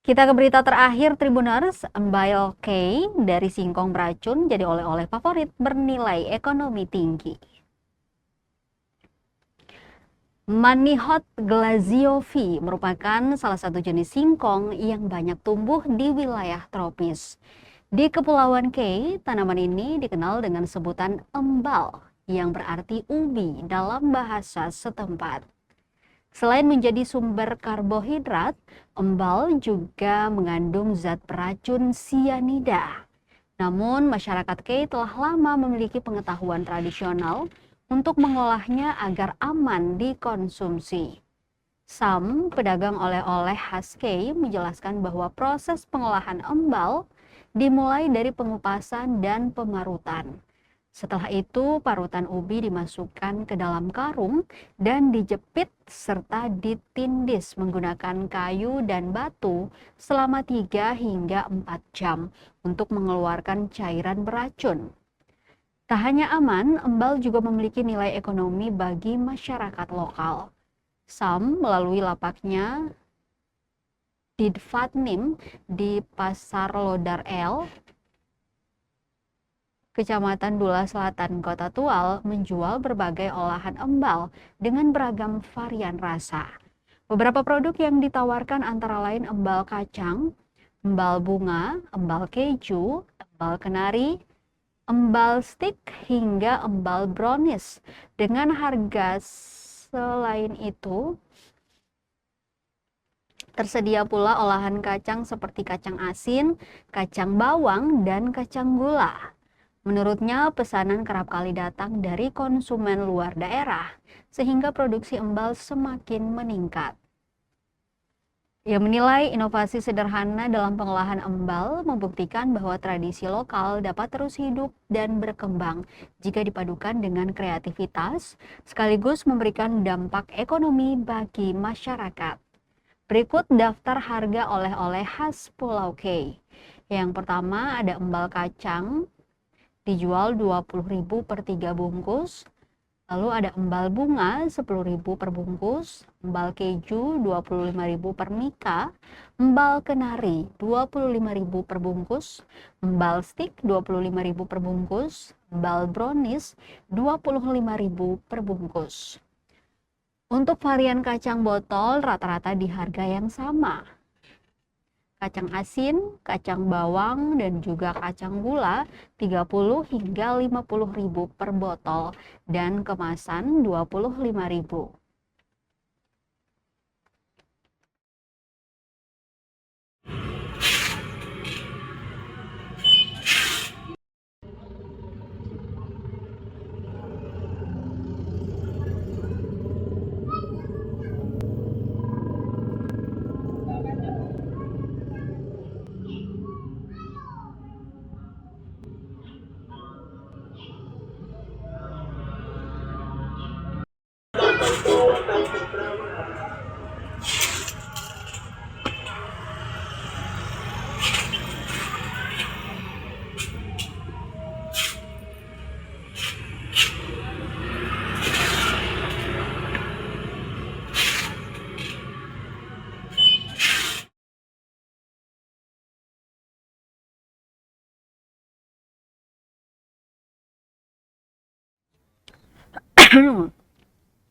Kita ke berita terakhir Tribuners, Embile K dari singkong beracun jadi oleh-oleh favorit bernilai ekonomi tinggi. Manihot glaziovi merupakan salah satu jenis singkong yang banyak tumbuh di wilayah tropis. Di Kepulauan K, tanaman ini dikenal dengan sebutan embal yang berarti ubi dalam bahasa setempat. Selain menjadi sumber karbohidrat, embal juga mengandung zat beracun sianida. Namun, masyarakat K telah lama memiliki pengetahuan tradisional untuk mengolahnya agar aman dikonsumsi. Sam, pedagang oleh-oleh khas K, menjelaskan bahwa proses pengolahan embal dimulai dari pengupasan dan pemarutan. Setelah itu, parutan ubi dimasukkan ke dalam karung dan dijepit serta ditindis menggunakan kayu dan batu selama 3 hingga 4 jam untuk mengeluarkan cairan beracun. Tak hanya aman, embal juga memiliki nilai ekonomi bagi masyarakat lokal. Sam melalui lapaknya Didfatnim di Pasar Lodar El, Kecamatan Dula Selatan, Kota Tual, menjual berbagai olahan embal dengan beragam varian rasa. Beberapa produk yang ditawarkan antara lain embal kacang, embal bunga, embal keju, embal kenari, embal stik, hingga embal brownies. Dengan harga selain itu, tersedia pula olahan kacang seperti kacang asin, kacang bawang, dan kacang gula. Menurutnya, pesanan kerap kali datang dari konsumen luar daerah, sehingga produksi embal semakin meningkat. Ia menilai inovasi sederhana dalam pengolahan embal membuktikan bahwa tradisi lokal dapat terus hidup dan berkembang jika dipadukan dengan kreativitas, sekaligus memberikan dampak ekonomi bagi masyarakat. Berikut daftar harga oleh-oleh khas Pulau K. Yang pertama ada embal kacang, dijual 20.000 per 3 bungkus. Lalu ada embal bunga 10.000 per bungkus, embal keju 25.000 per mika, embal kenari 25.000 per bungkus, embal stik 25.000 per bungkus, embal brownies 25.000 per bungkus. Untuk varian kacang botol rata-rata di harga yang sama. Kacang asin, kacang bawang, dan juga kacang gula 30 hingga 50.000 per botol dan kemasan 25.000.